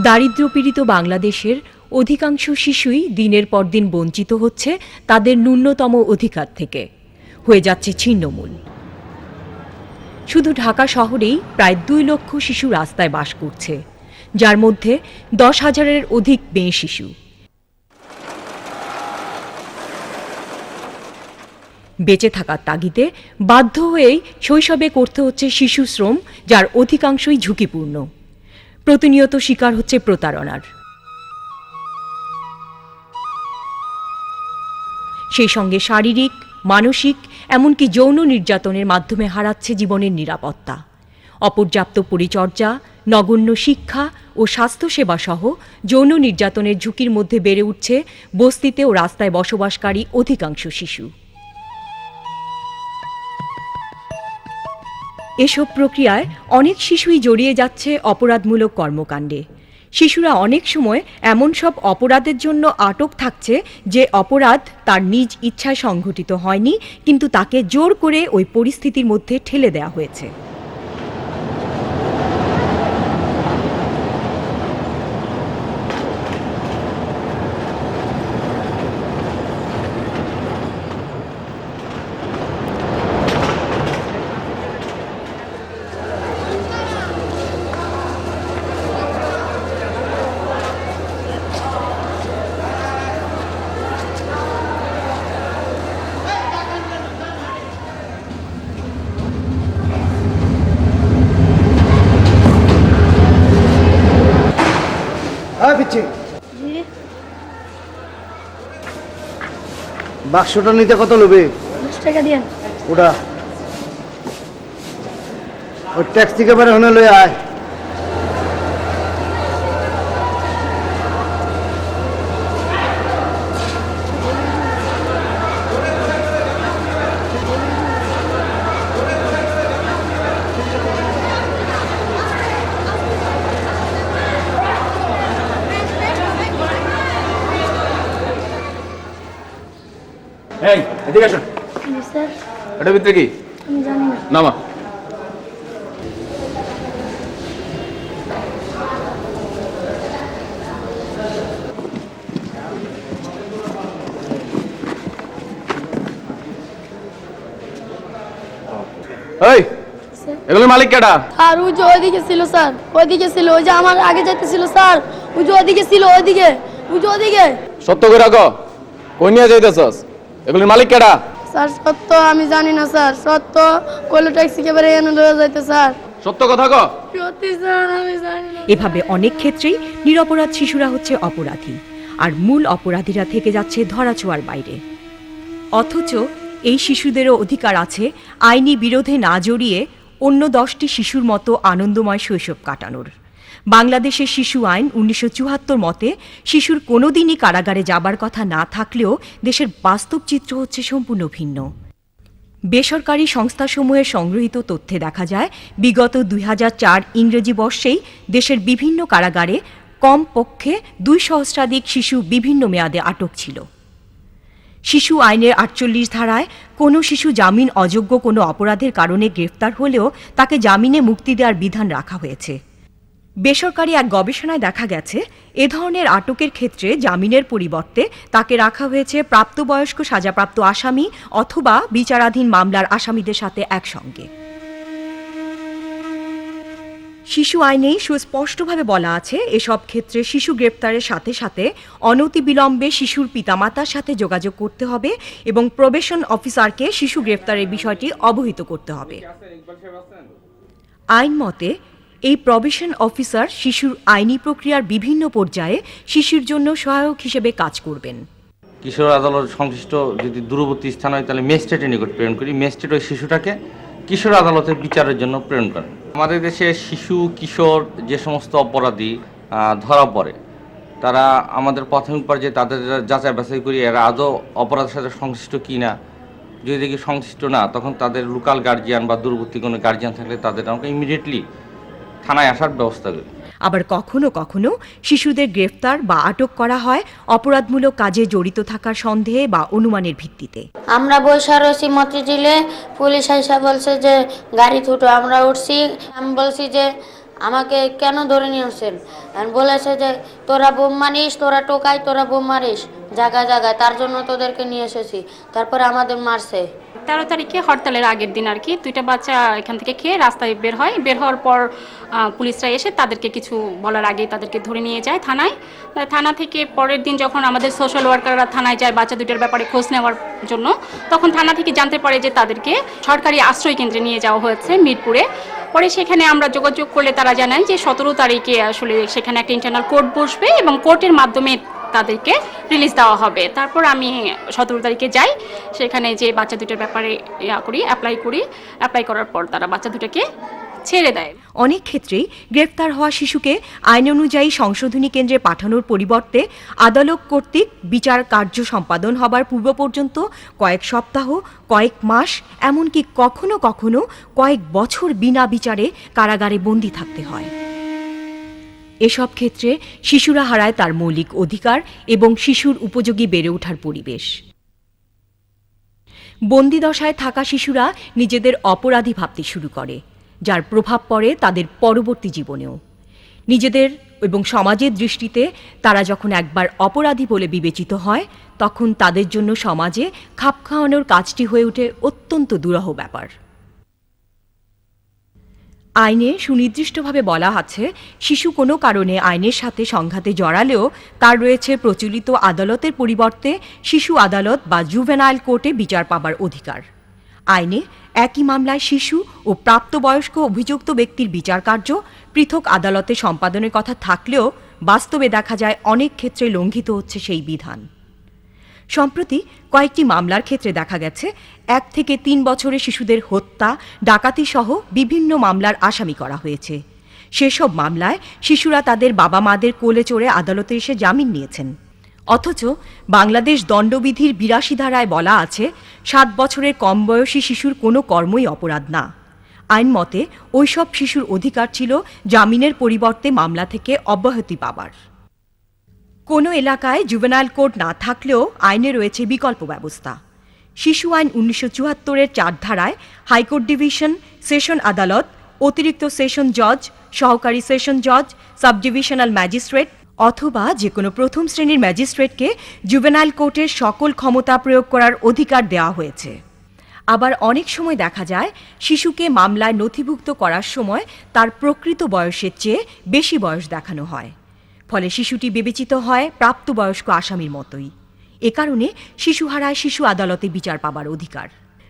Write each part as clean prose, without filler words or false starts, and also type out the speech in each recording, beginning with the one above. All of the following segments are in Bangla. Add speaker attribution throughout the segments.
Speaker 1: দারিদ্র্যপীড়িত বাংলাদেশের অধিকাংশ শিশুই দিনের পর দিন বঞ্চিত হচ্ছে তাদের ন্যূনতম অধিকার থেকে, হয়ে যাচ্ছে ছিন্নমূল। শুধু ঢাকা শহরেই প্রায় 2 লক্ষ শিশু রাস্তায় বাস করছে, যার মধ্যে 10,000-এর অধিক মেয়ে শিশু। বেঁচে থাকার তাগিদে বাধ্য হয়েই শৈশবে করতে হচ্ছে শিশু শ্রম, যার অধিকাংশই ঝুঁকিপূর্ণ। প্রতিনিয়ত শিকার হচ্ছে প্রতারণার। সেই সঙ্গে শারীরিক, মানসিক, এমনকি যৌন নির্যাতনের মাধ্যমে হারাচ্ছে জীবনের নিরাপত্তা। অপর্যাপ্ত পরিচর্যা, নগণ্য শিক্ষা ও স্বাস্থ্যসেবা সহ যৌন নির্যাতনের ঝুঁকির মধ্যে বেড়ে উঠছে বস্তিতে ও রাস্তায় বসবাসকারী অধিকাংশ শিশু। এসব প্রক্রিয়ায় অনেক শিশুই জড়িয়ে যাচ্ছে অপরাধমূলক কর্মকাণ্ডে। শিশুরা অনেক সময় এমন সব অপরাধের জন্য আটক থাকছে যে অপরাধ তার নিজ ইচ্ছায় সংঘটিত হয়নি, কিন্তু তাকে জোর করে ওই পরিস্থিতির মধ্যে ঠেলে দেওয়া হয়েছে।
Speaker 2: বাক্সটা নিতে কত নেবে?
Speaker 3: 10 টাকা দিন।
Speaker 2: ওটা ওই ট্যাক্স থেকে বের হনে লই আয়।
Speaker 4: এই এদিকে আসুন।
Speaker 3: স্যার
Speaker 4: এটা ভিতরে কি?
Speaker 3: আমি জানি না।
Speaker 4: নামা। এই এগুলোর মালিক কেডা?
Speaker 3: আর ওই যে ওইদিকে ছিল স্যার, ওইদিকে ছিল, ওই যে আমার আগে যাইতেছিল স্যার, ওই যে ওইদিকে ছিল, ওইদিকে, ওই যে ওইদিকে।
Speaker 4: সত্য করে কও, কই নিয়ে যাইতেছস? এগুলোর মালিক কেডা?
Speaker 3: স্যার সত্য আমি জানি না স্যার, সত্য কইলো ট্যাক্সি কে বেরে এনে লয়ে যাইতে স্যার।
Speaker 4: সত্য কথা কও।
Speaker 3: সত্যি স্যার আমি জানি না।
Speaker 1: এভাবে অনেক ক্ষেত্রেই নিরপরাধ শিশুরা হচ্ছে অপরাধী, আর মূল অপরাধীরা থেকে যাচ্ছে ধরাছোঁয়ার বাইরে। অথচ এই শিশুদেরও অধিকার আছে আইনি বিরোধে না জড়িয়ে অন্য 10টি শিশুর মতো আনন্দময় শৈশব কাটানোর। বাংলাদেশের শিশু আইন 1974 মতে শিশুর কোনোদিনই কারাগারে যাবার কথা না থাকলেও দেশের বাস্তব চিত্র হচ্ছে সম্পূর্ণ ভিন্ন। বেসরকারি সংস্থাসমূহের সংগৃহীত তথ্যে দেখা যায়, বিগত 2004 ইংরেজি বর্ষেই দেশের বিভিন্ন কারাগারে কমপক্ষে 2 সহস্রাধিক শিশু বিভিন্ন মেয়াদে আটক ছিল। শিশু আইনের 48 ধারায় কোনো শিশু জামিন অযোগ্য কোনো অপরাধের কারণে গ্রেফতার হলেও তাকে জামিনে মুক্তি দেওয়ার বিধান রাখা হয়েছে। বেসরকারি এক গবেষণায় দেখা গেছে, এ ধরনের আটকের ক্ষেত্রে জামিনের পরিবর্তে তাকে রাখা হয়েছে প্রাপ্তবয়স্ক সাজাপ্রাপ্ত আসামি অথবা বিচারাধীন মামলার আসামিদের সাথে একসঙ্গে। শিশু আইনেই সুস্পষ্টভাবে বলা আছে, এসব ক্ষেত্রে শিশু গ্রেপ্তারের সাথে সাথে অনতিবিলম্বে শিশুর পিতামাতার সাথে যোগাযোগ করতে হবে এবং প্রবেশন অফিসারকে শিশু গ্রেপ্তারের বিষয়টি অবহিত করতে হবে। আইন মতে এই প্রবেশন অফিসার শিশুর আইনি প্রক্রিয়ার বিভিন্ন পর্যায়ে শিশুর জন্য সহায়ক হিসেবে কাজ করবেন।
Speaker 5: কিশোর আদালত সংশ্লিষ্ট যদি দূরবর্তী স্থান হয় তাহলে ম্যাজিস্ট্রেটের নিকট প্রেরণ করি, ম্যাজিস্ট্রেট ওই শিশুটাকে কিশোর আদালতের বিচারের জন্য প্রেরণ করেন। আমাদের দেশে শিশু কিশোর যে সমস্ত অপরাধী ধরা পড়ে, তারা আমাদের প্রাথমিক পর্যায়ে তাদের যাচাই বাছাই করি এরা আদৌ অপরাধের সাথে সংশ্লিষ্ট কি না। যদি দেখি সংশ্লিষ্ট না, তখন তাদের লোকাল গার্জিয়ান বা দূরবর্তী কোনো গার্জিয়ান থাকলে তাদের আমাকে ইমিডিয়েটলি থানায় আসার ব্যবস্থা করি।
Speaker 1: আবার কখনো কখনো শিশুদের গ্রেফতার বা আটক করা হয় অপরাধমূলক কাজে জড়িত থাকার সন্দেহে বা অনুমানের ভিত্তিতে।
Speaker 6: আমরা বৈশা রয়েছি মতিঝিলে, পুলিশ আইসা বলছে যে গাড়ি ছুটো, আমরা উঠছি, আমি বলছি যে আমাকে কেন ধরে নিয়ে আসছেন? বলেছে যে তোরা বোম মারিস, তোরা টোকাই, তোরা বোম মারিস জায়গায় জায়গায়, তার জন্য তোদেরকে নিয়ে এসেছি। তারপরে আমাদের মারছে।
Speaker 7: 13 তারিখে হরতালের আগের দিন আর কি, 2টা বাচ্চা এখান থেকে খেয়ে রাস্তায় বের হয়। বের হওয়ার পর পুলিশরা এসে তাদেরকে কিছু বলার আগেই তাদেরকে ধরে নিয়ে যায় থানায়। থানা থেকে পরের দিন যখন আমাদের সোশ্যাল ওয়ার্কাররা থানায় যায় বাচ্চা দুটোর ব্যাপারে খোঁজ নেওয়ার জন্য, তখন থানা থেকে জানতে পারে যে তাদেরকে সরকারি আশ্রয় কেন্দ্রে নিয়ে যাওয়া হয়েছে মিরপুরে। পরে সেখানে আমরা যোগাযোগ করলে তারা জানায় যে 17 তারিখে আসলে সেখানে একটা ইন্টারনাল কোর্ট বসবে এবং কোর্টের মাধ্যমে তাদেরকে রিলিজ দেওয়া হবে। তারপর আমি 17 তারিখে যাই, সেখানে যে বাচ্চা দুটোর ব্যাপারে অ্যাপ্লাই করার পর তারা বাচ্চা দুটোকে ছেড়ে দেয়।
Speaker 1: অনেক ক্ষেত্রেই গ্রেফতার হওয়া শিশুকে আইন অনুযায়ী সংশোধনী কেন্দ্রে পাঠানোর পরিবর্তে আদালত কর্তৃক বিচার কার্য সম্পাদন হবার পূর্ব পর্যন্ত কয়েক সপ্তাহ, কয়েক মাস, এমনকি কখনো কখনো কয়েক বছর বিনা বিচারে কারাগারে বন্দী থাকতে হয়। এসব ক্ষেত্রে শিশুরা হারায় তার মৌলিক অধিকার এবং শিশুর উপযোগী বেড়ে ওঠার পরিবেশ। বন্দিদশায় থাকা শিশুরা নিজেদের অপরাধী ভাবতে শুরু করে, যার প্রভাব পড়ে তাদের পরবর্তী জীবনেও। নিজেদের এবং সমাজের দৃষ্টিতে তারা যখন একবার অপরাধী বলে বিবেচিত হয়, তখন তাদের জন্য সমাজে খাপ খাওয়ানোর কাজটি হয়ে ওঠে অত্যন্ত দুরূহ ব্যাপার। আইনে সুনির্দিষ্টভাবে বলা আছে, শিশু কোনো কারণে আইনের সাথে সংঘাতে জড়ালেও তার রয়েছে প্রচলিত আদালতের পরিবর্তে শিশু আদালত বা জুভেনাইল কোর্টে বিচার পাবার অধিকার। আইনে একই মামলায় শিশু ও প্রাপ্তবয়স্ক অভিযুক্ত ব্যক্তির বিচার কার্য পৃথক আদালতে সম্পাদনের কথা থাকলেও বাস্তবে দেখা যায় অনেক ক্ষেত্রে লঙ্ঘিত হচ্ছে সেই বিধান। সম্প্রতি কয়েকটি মামলার ক্ষেত্রে দেখা গেছে 1 থেকে 3 বছরের শিশুদের হত্যা, ডাকাতি সহ বিভিন্ন মামলার আসামি করা হয়েছে। সেসব মামলায় শিশুরা তাদের বাবা মাদের কোলে চড়ে আদালতে এসে জামিন নিয়েছেন। অথচ বাংলাদেশ দণ্ডবিধির 82 ধারায় বলা আছে, 7 বছরের কম বয়সী শিশুর কোনো কর্মই অপরাধ না। আইন মতে ওইসব শিশুর অধিকার ছিল জামিনের পরিবর্তে মামলা থেকে অব্যাহতি পাবার। কোনো এলাকায় জুভেনাইল কোর্ট না থাকলেও আইনে রয়েছে বিকল্প ব্যবস্থা। শিশু আইন 1974-এর 4 ধারায় হাইকোর্ট ডিভিশন, সেশন আদালত, অতিরিক্ত সেশন জজ, সহকারী সেশন জজ, সাব ডিভিশনাল ম্যাজিস্ট্রেট অথবা যে কোনো প্রথম শ্রেণীর ম্যাজিস্ট্রেটকে জুভেনাইল কোর্টের সকল ক্ষমতা প্রয়োগ করার অধিকার দেওয়া হয়েছে। আবার অনেক সময় দেখা যায় শিশুকে মামলায় নথিভুক্ত করার সময় তার প্রকৃত বয়সের চেয়ে বেশি বয়স দেখানো হয়, ফলে শিশুটি বিবেচিত হয় প্রাপ্তবয়স্ক আসামির মতোই। এ কারণে শিশু হারায় শিশু আদালতে বিচার পাবার অধিকার।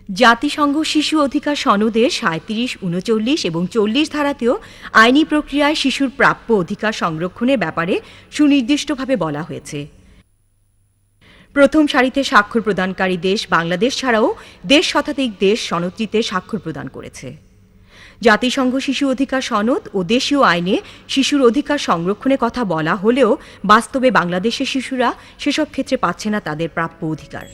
Speaker 1: জাতিসংঘ শিশু অধিকার সনদের 37, 39 এবং 40 ধারাতেও আইনি প্রক্রিয়ায় শিশুর প্রাপ্য অধিকার সংরক্ষণের ব্যাপারে সুনির্দিষ্টভাবে বলা হয়েছে। প্রথম সারিতে স্বাক্ষর প্রদানকারী দেশ বাংলাদেশ ছাড়াও দেশ শতাধিক দেশ সনদটিতে স্বাক্ষর প্রদান করেছে। জাতিসংঘ শিশু অধিকার সনদ ও দেশীয় আইনে শিশুর অধিকার সংরক্ষণের কথা বলা হলেও বাস্তবে বাংলাদেশের শিশুরা সেসব ক্ষেত্রে পাচ্ছে না তাদের প্রাপ্য অধিকার।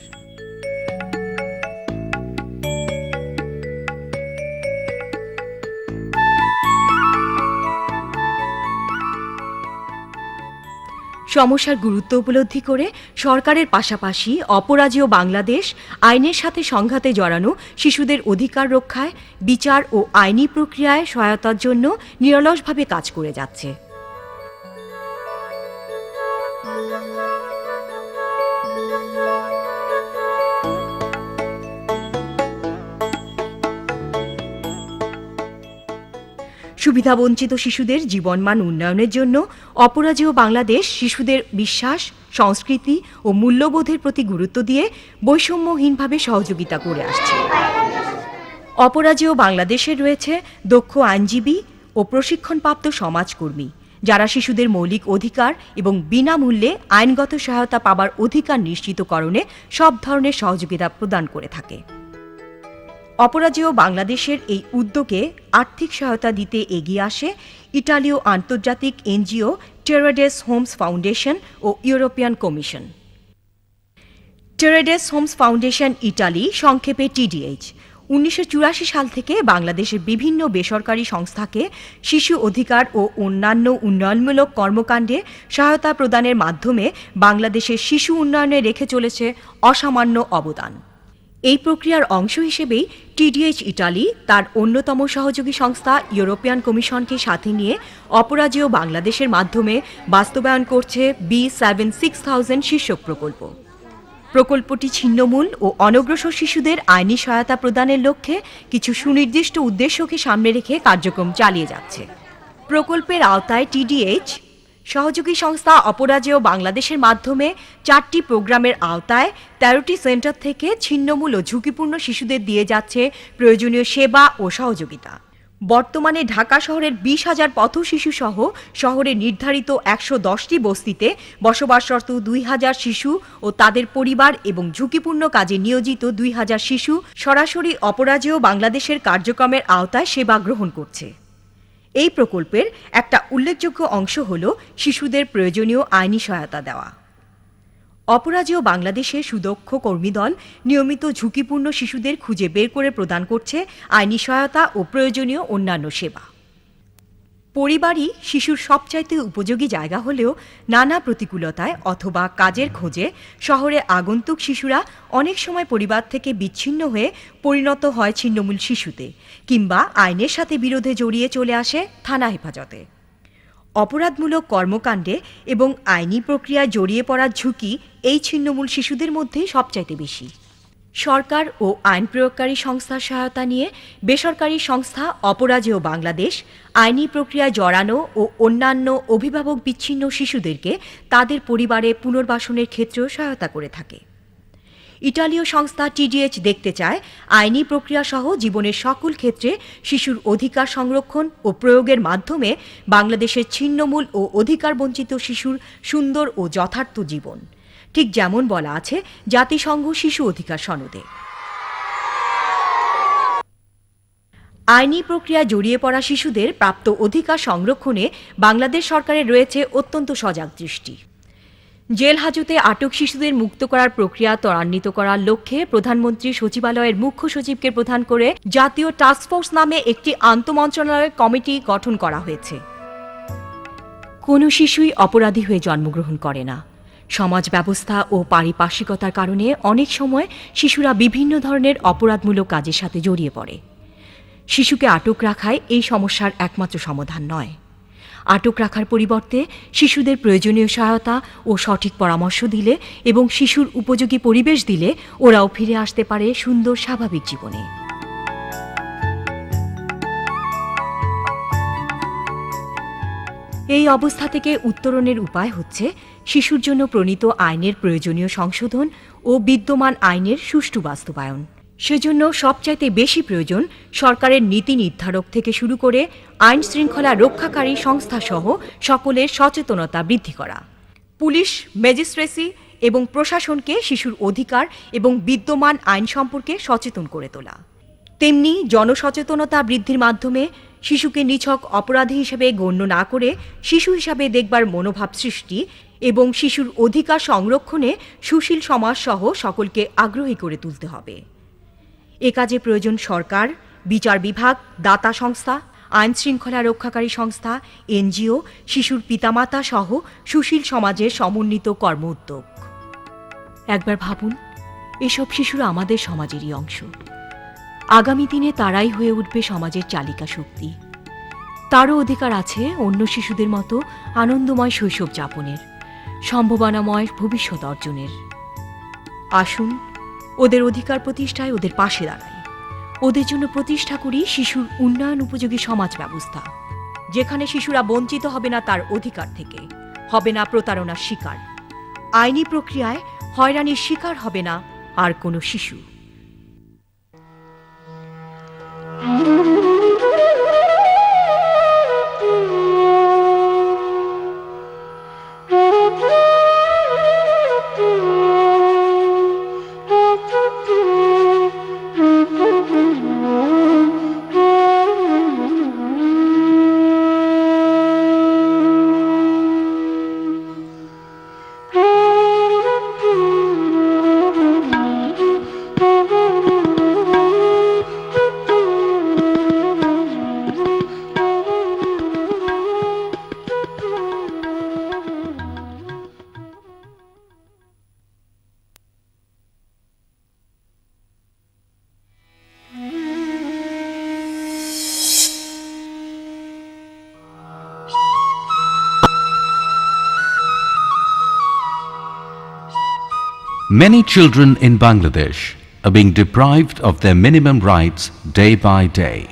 Speaker 1: সমস্যার গুরুত্ব উপলব্ধি করে সরকারের পাশাপাশি অপরাজেয় বাংলাদেশ আইনের সাথে সংঘাতে জড়ানো শিশুদের অধিকার রক্ষায়, বিচার ও আইনি প্রক্রিয়ায় সহায়তার জন্য নিরলসভাবে কাজ করে যাচ্ছে। সুবিধাবঞ্চিত শিশুদের জীবনমান উন্নয়নের জন্য অপরাজেয় বাংলাদেশ শিশুদের বিশ্বাস, সংস্কৃতি ও মূল্যবোধের প্রতি গুরুত্ব দিয়ে বৈষম্যহীনভাবে সহযোগিতা করে আসছে। অপরাজেয় বাংলাদেশে রয়েছে দক্ষ আইনজীবী ও প্রশিক্ষণপ্রাপ্ত সমাজকর্মী, যারা শিশুদের মৌলিক অধিকার এবং বিনামূল্যে আইনগত সহায়তা পাবার অধিকার নিশ্চিতকরণে সব ধরনের সহযোগিতা প্রদান করে থাকে। অপরাজেয় বাংলাদেশের এই উদ্যোগে আর্থিক সহায়তা দিতে এগিয়ে আসে ইটালীয় আন্তর্জাতিক এনজিও টেরেডেস হোমস ফাউন্ডেশন ও European Commission. Terre des Hommes Foundation Italy, সংক্ষেপে TDH, 1984 সাল থেকে বাংলাদেশের বিভিন্ন বেসরকারি সংস্থাকে শিশু অধিকার ও অন্যান্য উন্নয়নমূলক কর্মকাণ্ডে সহায়তা প্রদানের মাধ্যমে বাংলাদেশের শিশু উন্নয়নে রেখে চলেছে অসামান্য অবদান। এই প্রক্রিয়ার অংশ হিসেবেই টিডিএইচ ইটালি তার অন্যতম সহযোগী সংস্থা ইউরোপিয়ান কমিশনকে সাথে নিয়ে অপরাজেয় বাংলাদেশের মাধ্যমে বাস্তবায়ন করছে B76000 শীর্ষক প্রকল্প। প্রকল্পটি ছিন্নমূল ও অনগ্রসর শিশুদের আইনি সহায়তা প্রদানের লক্ষ্যে কিছু সুনির্দিষ্ট উদ্দেশ্যকে সামনে রেখে কার্যক্রম চালিয়ে যাচ্ছে। প্রকল্পের আওতায় টিডিএইচ সহযোগী সংস্থা অপরাজেয় বাংলাদেশের মাধ্যমে 4টি প্রোগ্রামের আওতায় 13টি সেন্টার থেকে ছিন্নমূল ও ঝুঁকিপূর্ণ শিশুদের দিয়ে যাচ্ছে প্রয়োজনীয় সেবা ও সহযোগিতা। বর্তমানে ঢাকা শহরের 20,000 পথ শিশু সহ শহরের নির্ধারিত 110টি বস্তিতে বসবাসরত 2,000 শিশু ও তাদের পরিবার এবং ঝুঁকিপূর্ণ কাজে নিয়োজিত 2,000 শিশু সরাসরি অপরাজেয় বাংলাদেশের কার্যক্রমের আওতায় সেবা গ্রহণ করছে। এই প্রকল্পের একটা উল্লেখযোগ্য অংশ হল শিশুদের প্রয়োজনীয় আইনি সহায়তা দেওয়া। অপরাজেয় বাংলাদেশে সুদক্ষ কর্মীদল নিয়মিত ঝুঁকিপূর্ণ শিশুদের খুঁজে বের করে প্রদান করছে আইনি সহায়তা ও প্রয়োজনীয় অন্যান্য সেবা। পরিবারই শিশুর সবচাইতে উপযোগী জায়গা হলেও নানা প্রতিকূলতায় অথবা কাজের খোঁজে শহরে আগন্তুক শিশুরা অনেক সময় পরিবার থেকে বিচ্ছিন্ন হয়ে পরিণত হয় ছিন্নমূল শিশুতে, কিংবা আইনের সাথে বিরোধে জড়িয়ে চলে আসে থানা হেফাজতে। অপরাধমূলক কর্মকাণ্ডে এবং আইনি প্রক্রিয়ায় জড়িয়ে পড়ার ঝুঁকি এই ছিন্নমূল শিশুদের মধ্যেই সবচাইতে বেশি। সরকার ও আইন প্রয়োগকারী সংস্থার সহায়তা নিয়ে বেসরকারি সংস্থা অপরাজেয় বাংলাদেশ আইনি প্রক্রিয়ায় জড়ানো ও অন্যান্য অভিভাবক বিচ্ছিন্ন শিশুদেরকে তাদের পরিবারে পুনর্বাসনের ক্ষেত্রেও সহায়তা করে থাকে। ইতালীয় সংস্থা টিডিএইচ দেখতে চায় আইনি প্রক্রিয়া সহ জীবনের সকল ক্ষেত্রে শিশুর অধিকার সংরক্ষণ ও প্রয়োগের মাধ্যমে বাংলাদেশের ছিন্নমূল ও অধিকার বঞ্চিত শিশুর সুন্দর ও যথার্থ জীবন, ঠিক যেমন বলা আছে জাতিসংঘ শিশু অধিকার সনদে। আইনি প্রক্রিয়ায় জড়িয়ে পড়া শিশুদের প্রাপ্ত অধিকার সংরক্ষণে বাংলাদেশ সরকারের রয়েছে অত্যন্ত সজাগ দৃষ্টি। জেল হাজতে আটক শিশুদের মুক্ত করার প্রক্রিয়া ত্বরান্বিত করার লক্ষ্যে প্রধানমন্ত্রী সচিবালয়ের মুখ্য সচিবকে প্রধান করে জাতীয় টাস্কফোর্স নামে একটি আন্তঃমন্ত্রণালয় কমিটি গঠন করা হয়েছে। কোনো শিশুই অপরাধী হয়ে জন্মগ্রহণ করে না। সমাজ ব্যবস্থা ও পারিপার্শ্বিকতার কারণে অনেক সময় শিশুরা বিভিন্ন ধরনের অপরাধমূলক কাজের সাথে জড়িয়ে পড়ে। শিশুকে আটক রাখাই এই সমস্যার একমাত্র সমাধান নয়। আটক রাখার পরিবর্তে শিশুদের প্রয়োজনীয় সহায়তা ও সঠিক পরামর্শ দিলে এবং শিশুর উপযোগী পরিবেশ দিলে ওরাও ফিরে আসতে পারে সুন্দর স্বাভাবিক জীবনে। এই অবস্থা থেকে উত্তরণের উপায় হচ্ছে শিশুর জন্য প্রণীত আইনের প্রয়োজনীয় সংশোধন ও বিদ্যমান আইনের সুষ্ঠু বাস্তবায়ন। সেজন্য সবচাইতে বেশি প্রয়োজন সরকারের নীতি নির্ধারক থেকে শুরু করে আইন শৃঙ্খলা রক্ষাকারী সংস্থাসহ সকলের সচেতনতা বৃদ্ধি করা। পুলিশ, ম্যাজিস্ট্রেসি এবং প্রশাসনকে শিশুর অধিকার এবং বিদ্যমান আইন সম্পর্কে সচেতন করে তোলা। তেমনি জনসচেতনতা বৃদ্ধির মাধ্যমে শিশুকে নিছক অপরাধী হিসেবে গণ্য না করে শিশু হিসাবে দেখবার মনোভাব সৃষ্টি এবং শিশুর অধিকার সংরক্ষণে সুশীল সমাজসহ সকলকে আগ্রহী করে তুলতে হবে। এ কাজে প্রয়োজন সরকার, বিচার বিভাগ, দাতা সংস্থা, আইন শৃঙ্খলা রক্ষাকারী সংস্থা, এনজিও, শিশুর পিতামাতা সহ সুশীল সমাজের সমন্বিত কর্ম উদ্যোগ। একবার ভাবুন, এসব শিশুরা আমাদের সমাজেরই অংশ। আগামী দিনে তারাই হয়ে উঠবে সমাজের চালিকা শক্তি। তারও অধিকার আছে অন্য শিশুদের মতো আনন্দময় শৈশব যাপনের, সম্ভাবনাময় ভবিষ্যৎ অর্জনের। আসুন ওদের অধিকার প্রতিষ্ঠায় ওদের পাশে দাঁড়াই। ওদের জন্য প্রতিষ্ঠা করি শিশুর উন্নয়ন উপযোগী সমাজ ব্যবস্থা, যেখানে শিশুরা বঞ্চিত হবে না তার অধিকার থেকে, হবে না প্রতারণার শিকার। আইনি প্রক্রিয়ায় হয়রানির শিকার হবে না আর কোনো শিশু।
Speaker 8: Many children in Bangladesh are being deprived of their minimum rights day by day.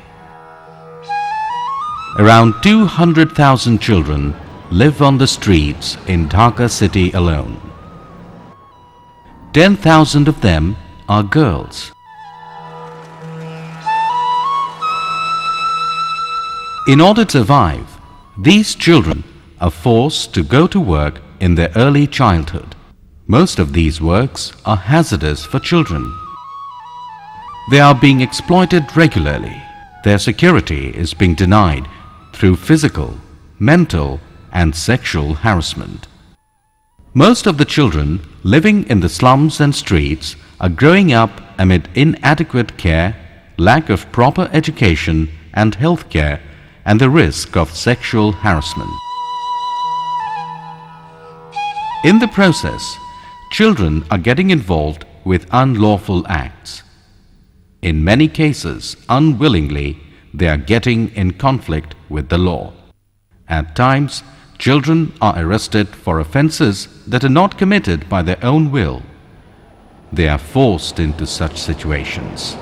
Speaker 8: Around 200,000 children live on the streets in Dhaka city alone. 10,000 of them are girls. In order to survive, these children are forced to go to work in their early childhood. Most of these works are hazardous for children. They are being exploited regularly. Their security is being denied through physical, mental, and sexual harassment. Most of the children living in the slums and streets are growing up amid inadequate care, lack of proper education and health care, and the risk of sexual harassment. In the process, children are getting involved with unlawful acts. In many cases, unwillingly, they are getting in conflict with the law. At times, children are arrested for offences that are not committed by their own will. They are forced into such situations.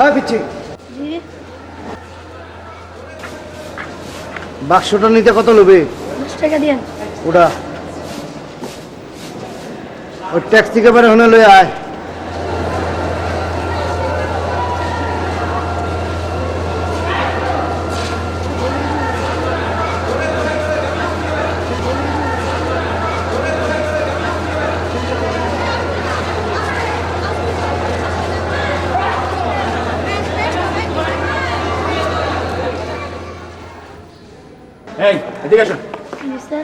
Speaker 2: হ্যাঁ পিচ্ছি
Speaker 3: জি
Speaker 2: বাক্সটা নিতে কত লোবে
Speaker 3: 10 টাকা দিয়েন।
Speaker 2: ওটা ওই ট্যাক্স থেকে বের হনে লই আয়।
Speaker 4: এই এদিকে আসুন।
Speaker 3: জি স্যার,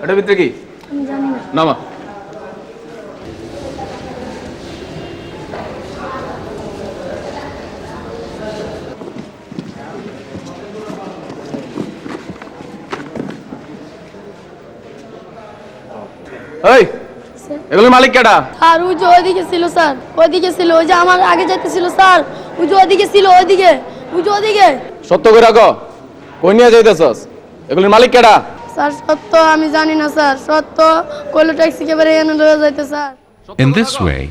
Speaker 4: এটার ভিতরে কি?
Speaker 3: আমি জানি না।
Speaker 4: নামা। এই এগুলোর মালিক কেডা?
Speaker 3: আর ওই যে ওইদিকে ছিল স্যার, ওইদিকে ছিল, ওই যে আমার আগে যাইতেছিল স্যার, ওই যে ওইদিকে ছিল, ওইদিকে, ওই যে ওইদিকে।
Speaker 4: সত্য করে কও, কই নিয়ে যাইতেছস? এগুলোর মালিক কেডা?
Speaker 3: স্যার সত্য আমি জানি না স্যার, সত্য কইলো ট্যাক্সি কে বেরে এনে লয়ে যাইতে sir.
Speaker 8: In this way,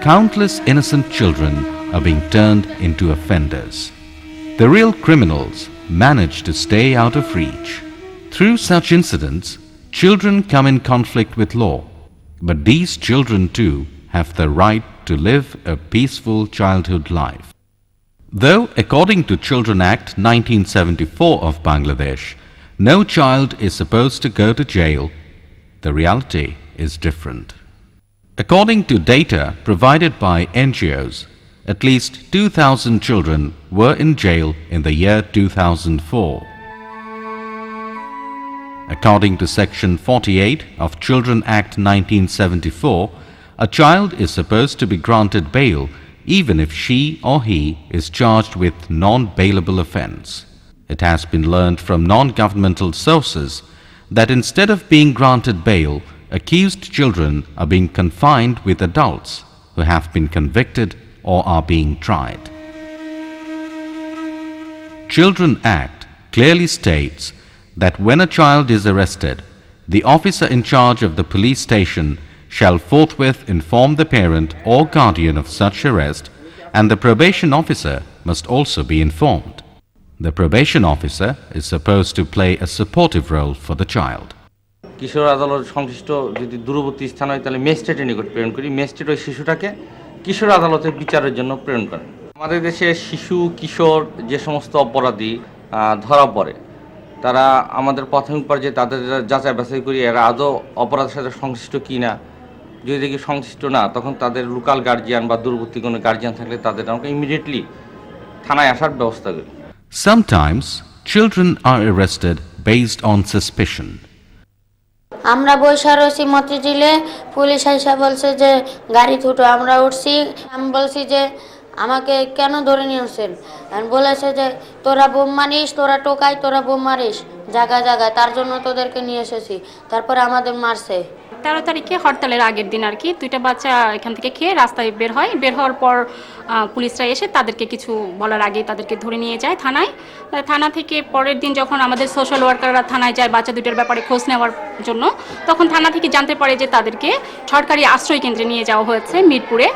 Speaker 8: countless innocent children are being turned into offenders. The real criminals manage to stay out of reach. Through such incidents, children come in conflict with law, but these children too have the right to live a peaceful childhood life. Though according to Children Act 1974 of Bangladesh, no child is supposed to go to jail, the reality is different. According to data provided by NGOs, at least 2,000 children were in jail in the year 2004. According to Section 48 of Children Act 1974, a child is supposed to be granted bail even if she or he is charged with non-bailable offence. It has been learned from non-governmental sources that instead of being granted bail, accused children are being confined with adults who have been convicted or are being tried. Children Act clearly states that when a child is arrested, the officer in charge of the police station shall forthwith inform the parent or guardian of such arrest, and the probation officer must also be informed. The probation officer is supposed to play a supportive role for the child.
Speaker 5: কিশোর আদালত সংশ্লিষ্ট যদি দূরবর্তী স্থান হয় তাহলে ম্যাজিস্ট্রেটের নিকট প্রেরণ করি। ম্যাজিস্ট্রেট ওই শিশুটাকে কিশোর আদালতের বিচারের জন্য প্রেরণ করেন। আমাদের দেশে শিশু কিশোর যে সমস্ত অপরাধী ধরা পড়ে, তারা আমাদের প্রাথমিক পর্যায়ে তাদের যাচাই বাছাই করি এরা আদৌ অপরাধের সাথে সংশ্লিষ্ট কি না। যদি দেখি সংশ্লিষ্ট না, তখন তাদের লোকাল গার্জিয়ান বা দূরবর্তী কোনো গার্জিয়ান থাকলে তাদের আমাকে ইমিডিয়েটলি থানায় আসার ব্যবস্থা করি।
Speaker 8: Sometimes children are arrested based on suspicion.
Speaker 6: আমরা বৈশা রয়েছি মতিঝিলে, পুলিশ আইসা বলছে যে গাড়ি ছুটো, আমরা উঠছি। আমি বলছি যে আমাকে কেন ধরে নিয়ে আসছেন? বলেছে যে তোরা বোম মারিস, তোরা টোকাই, তোরা বোম মারিস জায়গায় জায়গায়, তার জন্য তোদেরকে নিয়ে এসেছি। তারপরে আমাদের মারছে।
Speaker 7: 13 তারিখে হরতালের আগের দিন আর কি, দুইটা বাচ্চা এখান থেকে খেয়ে রাস্তায় বের হয়। বের হওয়ার পর পুলিশরা এসে তাদেরকে কিছু বলার আগেই তাদেরকে ধরে নিয়ে যায় থানায়। থানা থেকে পরের দিন যখন আমাদের সোশ্যাল ওয়ার্কাররা থানায় যায় বাচ্চা দুটোর ব্যাপারে খোঁজ নেওয়ার জন্য, তখন থানা থেকে জানতে পারে যে তাদেরকে সরকারি আশ্রয় কেন্দ্রে নিয়ে যাওয়া হয়েছে মিরপুরে।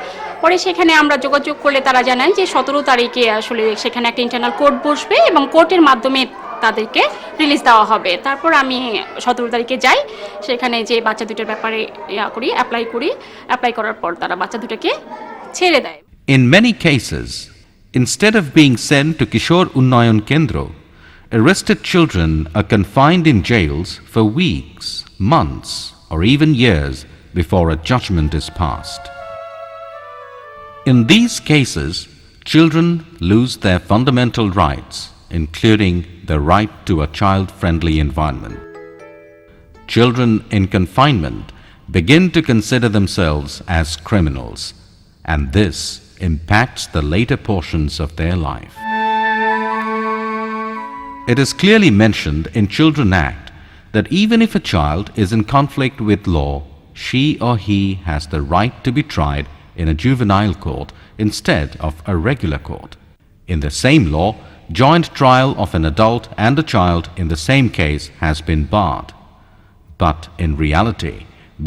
Speaker 7: পরে সেখানে আমরা যোগাযোগ করলে তারা জানায় যে 17 তারিখে আসলে সেখানে একটা ইন্টারনাল কোর্ট বসবে এবং কোর্টের মাধ্যমে তাদেরকে রিলিজ দেওয়া হবে। তারপর আমি 17 তারিখে যাই, সেখানে যে বাচ্চা দুটোর ব্যাপারে অ্যাপ্লাই করার পর তারা বাচ্চা দুটোকে ছেড়ে দেয়।
Speaker 8: In many cases, instead of being sent to Kishore Unnayan Kendro, arrested children are confined in jails for weeks, months, or even years before a judgment is passed. In these cases, children lose their fundamental rights, including the right to a child-friendly environment. Children in confinement begin to consider themselves as criminals, and this impacts the later portions of their life. It is clearly mentioned in Children Act that even if a child is in conflict with law, she or he has the right to be tried in a juvenile court instead of a regular court. In the same law, joint trial of an adult and a child in the same case has been barred. But in reality,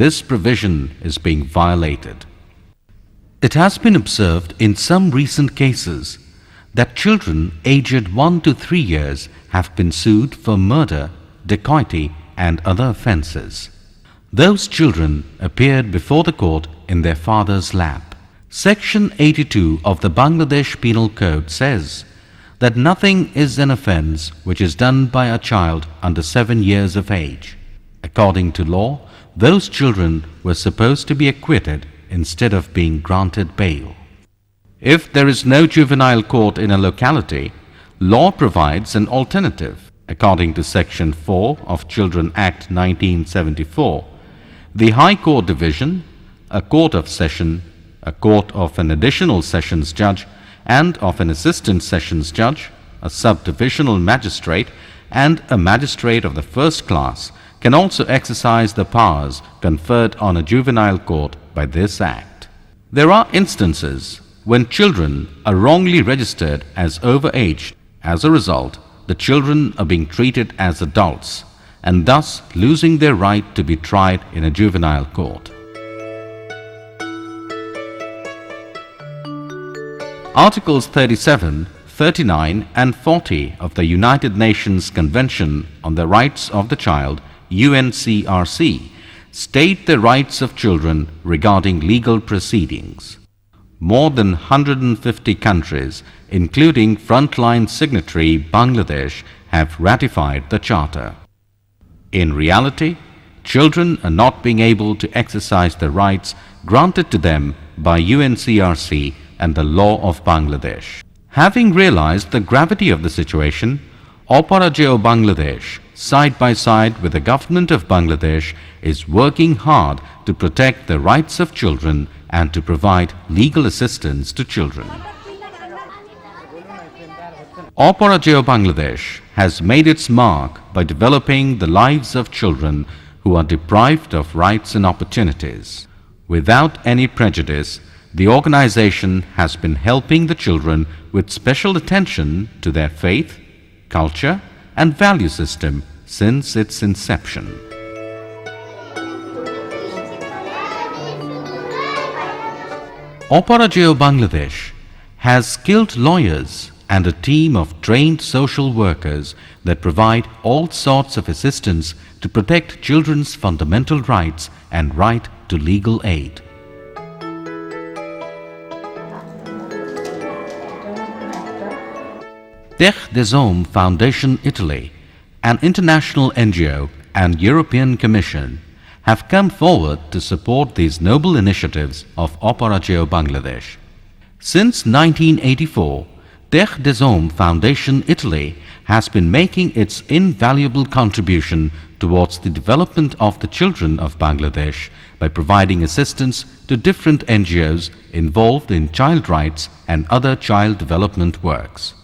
Speaker 8: this provision is being violated. It has been observed in some recent cases that children aged 1 to 3 years have been sued for murder, dacoity, and other offences. Those children appeared before the court in their father's lap. Section 82 of the Bangladesh Penal Code says that nothing is an offence which is done by a child under 7 years of age. According to law, those children were supposed to be acquitted instead of being granted bail. If there is no juvenile court in a locality, law provides an alternative. According to Section 4 of Children Act 1974, the High Court Division, a court of session, a court of an additional sessions judge, and of an assistant sessions judge, a subdivisional magistrate, and a magistrate of the first class can also exercise the powers conferred on a juvenile court by this Act. There are instances when children are wrongly registered as overaged. As a result, the children are being treated as adults and thus losing their right to be tried in a juvenile court. Articles 37, 39 and 40 of the United Nations Convention on the Rights of the Child, UNCRC, state the rights of children regarding legal proceedings. More than 150 countries, including frontline signatory Bangladesh, have ratified the Charter. In reality, children are not being able to exercise the rights granted to them by UNCRC and the law of Bangladesh. Having realized the gravity of the situation, Aparajeyo Bangladesh, side by side with the government of Bangladesh, is working hard to protect the rights of children and to provide legal assistance to children. Aparajeyo Bangladesh has made its mark by developing the lives of children who are deprived of rights and opportunities. Without any prejudice, the organization has been helping the children with special attention to their faith, culture, and value system since its inception. Aparajeyo Bangladesh has skilled lawyers and a team of trained social workers that provide all sorts of assistance to protect children's fundamental rights and right to legal aid. Terre des Hommes Foundation Italy, an international NGO, and European Commission have come forward to support these noble initiatives of Aparajeyo Bangladesh. Since 1984, Terre des Hommes Foundation Italy has been making its invaluable contribution towards the development of the children of Bangladesh by providing assistance to different NGOs involved in child rights and other child development works.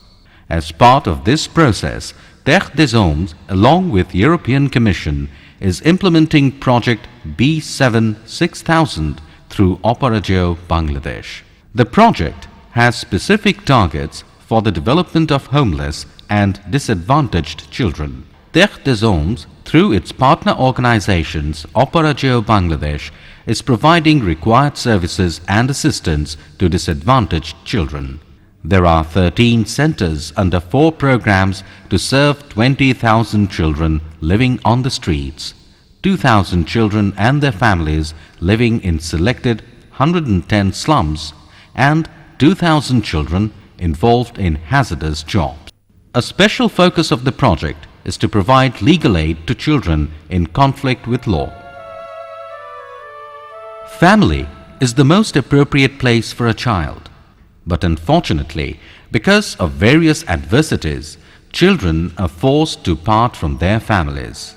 Speaker 8: As part of this process, Terre des Hommes, along with European Commission, is implementing project B7 6000 through Aparajeyo, Bangladesh. The project has specific targets for the development of homeless and disadvantaged children. Terre des Hommes, through its partner organizations Aparajeyo Bangladesh, is providing required services and assistance to disadvantaged children. There are 13 centers under 4 programs to serve 20,000 children living on the streets, 2,000 children and their families living in selected 110 slums, and 2,000 children involved in hazardous jobs. A special focus of the project is to provide legal aid to children in conflict with law. Family is the most appropriate place for a child. But unfortunately, because of various adversities, children are forced to part from their families.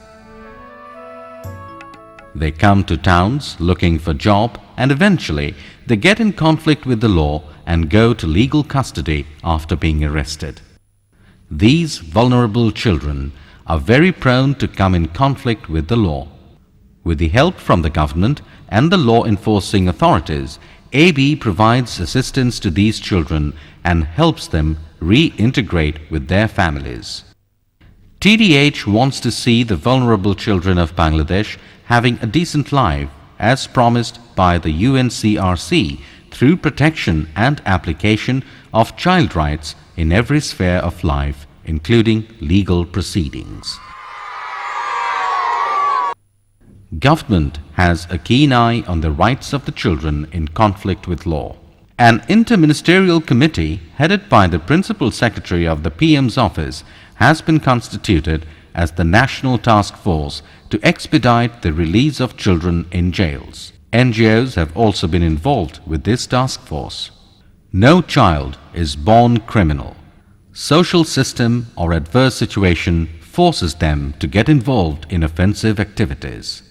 Speaker 8: They come to towns looking for job, and eventually they get in conflict with the law and go to legal custody after being arrested. These vulnerable children are very prone to come in conflict with the law. With the help from the government and the law enforcing authorities, AB provides assistance to these children and helps them reintegrate with their families. TDH wants to see the vulnerable children of Bangladesh having a decent life as promised by the UNCRC through protection and application of child rights in every sphere of life, including legal proceedings. Government has a keen eye on the rights of the children in conflict with law. An interministerial committee headed by the Principal Secretary of the PM's office has been constituted as the National Task Force to expedite the release of children in jails. NGOs have also been involved with this task force. No child is born criminal. Social system or adverse situation forces them to get involved in offensive activities.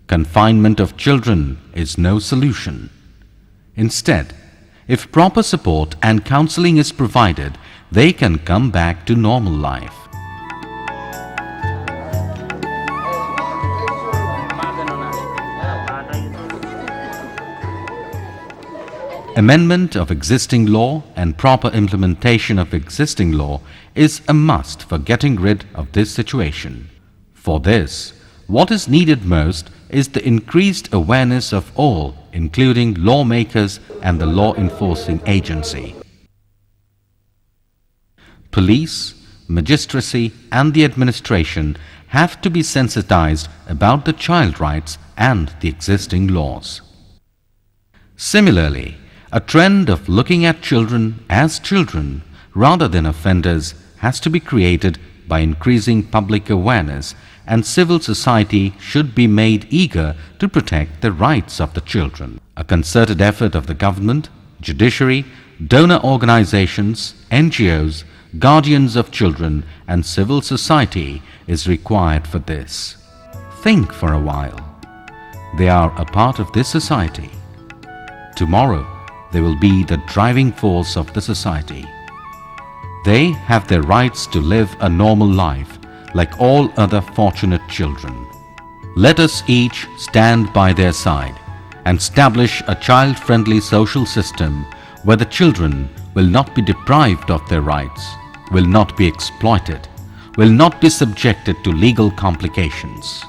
Speaker 8: Confinement of children is no solution. Instead, if proper support and counseling is provided, they can come back to normal life. Amendment of existing law and proper implementation of existing law is a must for getting rid of this situation. For this, what is needed most is the increased awareness of all, including lawmakers and the law enforcing agency. Police, magistracy and the administration have to be sensitized about the child rights and the existing laws. Similarly, a trend of looking at children as children rather than offenders has to be created by increasing public awareness, and civil society should be made eager to protect the rights of the children. A concerted effort of the government, judiciary, donor organizations, NGOs, guardians of children and civil society is required for this. Think for a while. They are a part of this society. Tomorrow, they will be the driving force of the society. They have their rights to live a normal life like all other fortunate children. Let us each stand by their side and establish a child-friendly social system where the children will not be deprived of their rights, will not be exploited, will not be subjected to legal complications.